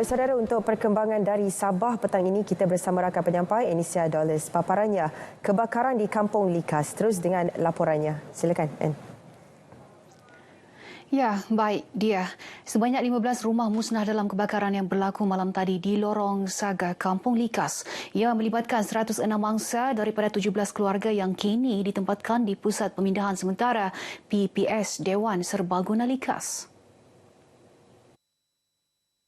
Baik saudara, untuk perkembangan dari Sabah petang ini kita bersama rakan penyampai Anisia Dollars. Paparannya, kebakaran di Kampung Likas. Terus dengan laporannya. Silakan, Ann. Ya, baik dia. Sebanyak 15 rumah musnah dalam kebakaran yang berlaku malam tadi di Lorong Saga, Kampung Likas. Ia melibatkan 106 mangsa daripada 17 keluarga yang kini ditempatkan di Pusat Pemindahan Sementara PPS Dewan Serbaguna Likas.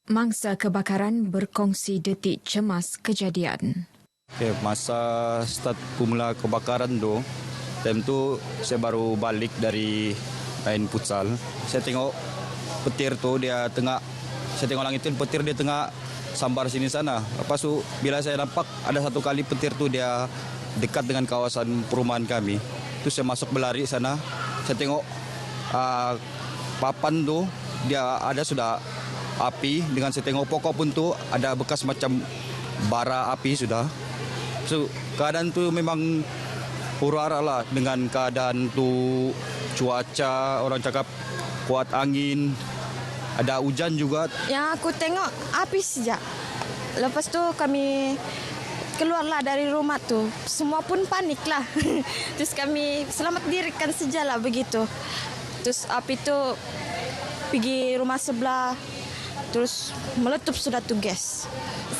Mangsa kebakaran berkongsi detik cemas kejadian. Okay, masa start pemula kebakaran tu, time tu saya baru balik dari main futsal. Saya tengok petir tu dia tengah, saya tengok langit tu petir dia tengah sambar sini sana. Lepas tu bila saya nampak ada satu kali petir tu dia dekat dengan kawasan perumahan kami. Tu saya masuk berlari sana. Saya tengok papan tu dia ada sudah api, dengan saya tengok pokok pun tu ada bekas macam bara api sudah. So keadaan tu memang huru-hara lah dengan keadaan tu, cuaca orang cakap kuat angin, ada hujan juga. Yang aku tengok api sejak. Lepas tu kami keluarlah dari rumah tu. Semua pun panik lah. Terus kami selamat dirikan sajalah begitu. Terus api tu pergi rumah sebelah. Terus meletup sudah tu gas.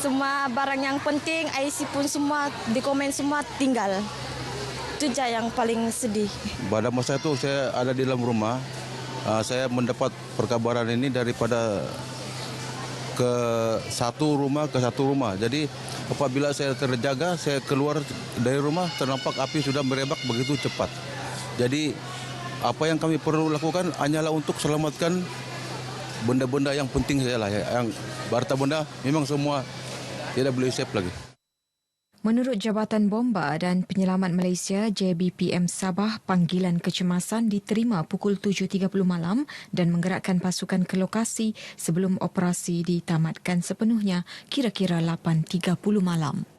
Semua barang yang penting, IC pun semua, dokumen semua tinggal. Itu je yang paling sedih. Pada masa itu saya ada di dalam rumah. Saya mendapat perkabaran ini daripada ke satu rumah. Jadi apabila saya terjaga, saya keluar dari rumah, ternampak api sudah merebak begitu cepat. Jadi apa yang kami perlu lakukan hanyalah untuk selamatkan benda-benda yang penting saja lah. Yang harta benda memang semua tidak boleh save lagi. Menurut Jabatan Bomba dan Penyelamat Malaysia JBPM Sabah, panggilan kecemasan diterima pukul 7.30 malam dan menggerakkan pasukan ke lokasi sebelum operasi ditamatkan sepenuhnya kira-kira 8.30 malam.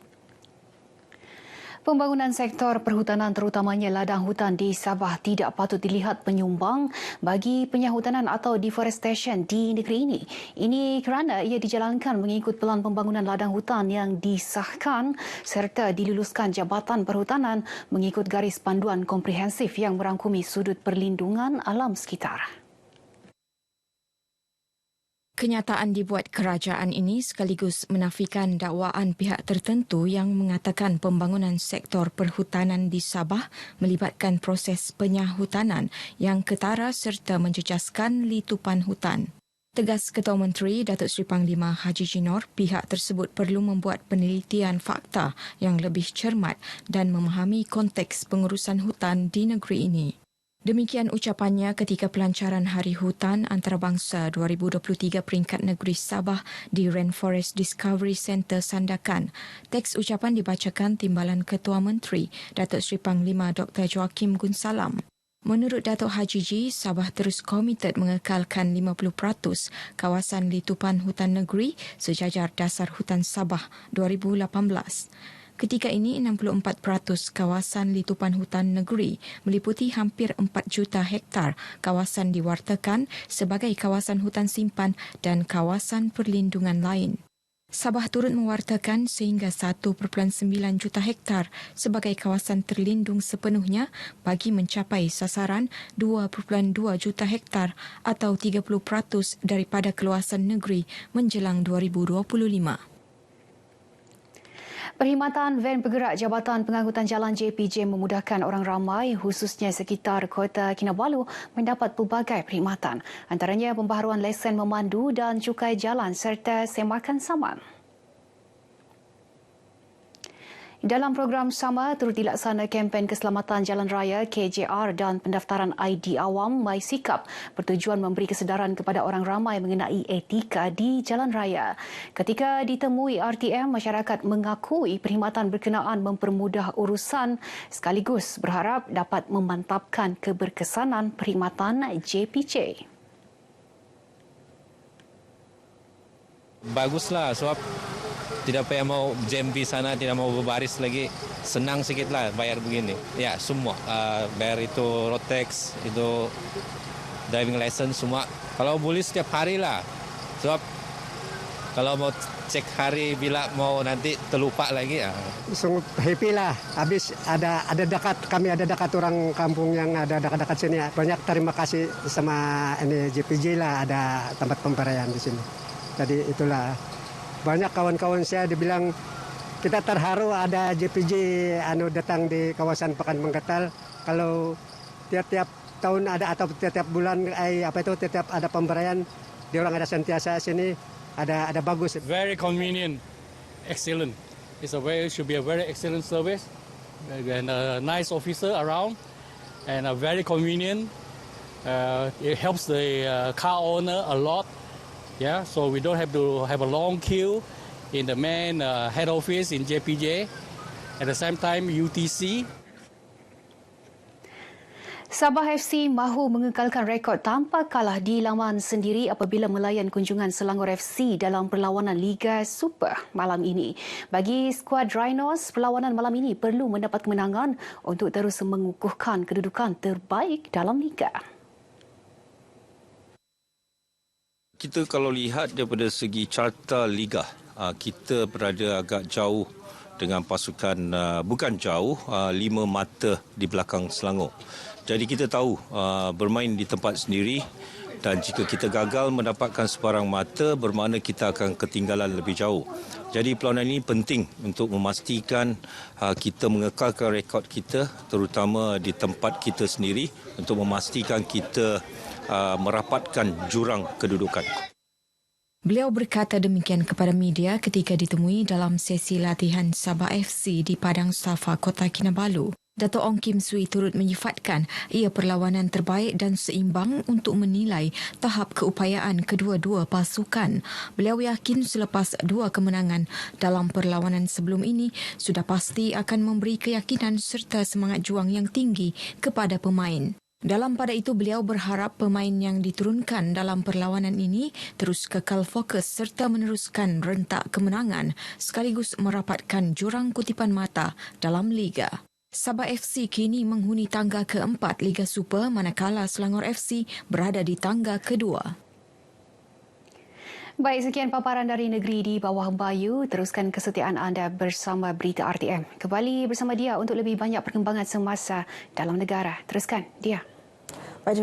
Pembangunan sektor perhutanan terutamanya ladang hutan di Sabah tidak patut dilihat penyumbang bagi penyahutanan atau deforestation di negeri ini. Ini kerana ia dijalankan mengikut pelan pembangunan ladang hutan yang disahkan serta diluluskan Jabatan Perhutanan mengikut garis panduan komprehensif yang merangkumi sudut perlindungan alam sekitar. Kenyataan dibuat kerajaan ini sekaligus menafikan dakwaan pihak tertentu yang mengatakan pembangunan sektor perhutanan di Sabah melibatkan proses penyahutanan yang ketara serta menjejaskan litupan hutan. Tegas Ketua Menteri Datuk Seri Panglima Haji Jinor, pihak tersebut perlu membuat penelitian fakta yang lebih cermat dan memahami konteks pengurusan hutan di negeri ini. Demikian ucapannya ketika pelancaran Hari Hutan Antarabangsa 2023 peringkat negeri Sabah di Rainforest Discovery Centre Sandakan. Teks ucapan dibacakan Timbalan Ketua Menteri Datuk Seri Panglima Dr. Joakim Gunsalam. Menurut Datuk Haji Ji, Sabah terus komited mengekalkan 50% kawasan litupan hutan negeri sejajar Dasar Hutan Sabah 2018. Ketika ini, 64% kawasan litupan hutan negeri meliputi hampir 4 juta hektar kawasan diwartakan sebagai kawasan hutan simpan dan kawasan perlindungan lain. Sabah turut mewartakan sehingga 1.9 juta hektar sebagai kawasan terlindung sepenuhnya bagi mencapai sasaran 2.2 juta hektar atau 30% daripada keluasan negeri menjelang 2025. Perkhidmatan van bergerak Jabatan Pengangkutan Jalan JPJ memudahkan orang ramai khususnya sekitar Kota Kinabalu mendapat pelbagai perkhidmatan. Antaranya pembaharuan lesen memandu dan cukai jalan serta semakan saman. Dalam program sama, turut dilaksana kempen keselamatan jalan raya KJR dan pendaftaran ID awam MySikap bertujuan memberi kesedaran kepada orang ramai mengenai etika di jalan raya. Ketika ditemui RTM, masyarakat mengakui perkhidmatan berkenaan mempermudah urusan sekaligus berharap dapat memantapkan keberkesanan perkhidmatan JPJ. Baguslah sebab tidak payah mau jam di sana, tidak mau berbaris lagi. Senang sikitlah bayar begini. Ya, semua. Bayar itu road tax, itu driving license semua. Kalau boleh setiap hari lah. Sebab Kalau mau cek hari bila mau nanti terlupa lagi. Sungguh happy lah. Habis ada dekat, kami ada dekat orang kampung yang ada dekat-dekat sini. Banyak terima kasih sama ini JPJ lah, ada tempat pemberian di sini. Jadi itulah banyak kawan-kawan saya dibilang kita terharu ada JPJ datang di kawasan Pekan Menggetal. Kalau tiap-tiap tahun ada atau tiap-tiap bulan tiap ada pemberian, dia orang ada sentiasa sini. Ada bagus. Very convenient, excellent. Should be a very excellent service, and a nice officer around, and a very convenient. It helps the car owner a lot. Yeah, so we don't have to have a long queue in the main head office in JPJ. At the same time, UTC. Sabah FC mahu mengekalkan rekod tanpa kalah di laman sendiri apabila melayan kunjungan Selangor FC dalam perlawanan Liga Super malam ini. Bagi skuad Rhinos, perlawanan malam ini perlu mendapat kemenangan untuk terus mengukuhkan kedudukan terbaik dalam Liga. Kita kalau lihat daripada segi carta Liga, kita berada agak jauh dengan pasukan, bukan jauh, 5 mata di belakang Selangor. Jadi kita tahu bermain di tempat sendiri dan jika kita gagal mendapatkan sebarang mata bermakna kita akan ketinggalan lebih jauh. Jadi perlawanan ini penting untuk memastikan kita mengekalkan rekod kita terutama di tempat kita sendiri untuk memastikan kita merapatkan jurang kedudukan. Beliau berkata demikian kepada media ketika ditemui dalam sesi latihan Sabah FC di Padang Safa, Kota Kinabalu. Dato' Ong Kim Swee turut menyifatkan ia perlawanan terbaik dan seimbang untuk menilai tahap keupayaan kedua-dua pasukan. Beliau yakin selepas 2 kemenangan dalam perlawanan sebelum ini sudah pasti akan memberi keyakinan serta semangat juang yang tinggi kepada pemain. Dalam pada itu, beliau berharap pemain yang diturunkan dalam perlawanan ini terus kekal fokus serta meneruskan rentak kemenangan sekaligus merapatkan jurang kutipan mata dalam Liga. Sabah FC kini menghuni tangga keempat Liga Super manakala Selangor FC berada di tangga kedua. Baik, sekian paparan dari negeri di bawah Bayu. Teruskan kesetiaan anda bersama Berita RTM. Kembali bersama Dia untuk lebih banyak perkembangan semasa dalam negara. Teruskan, Dia.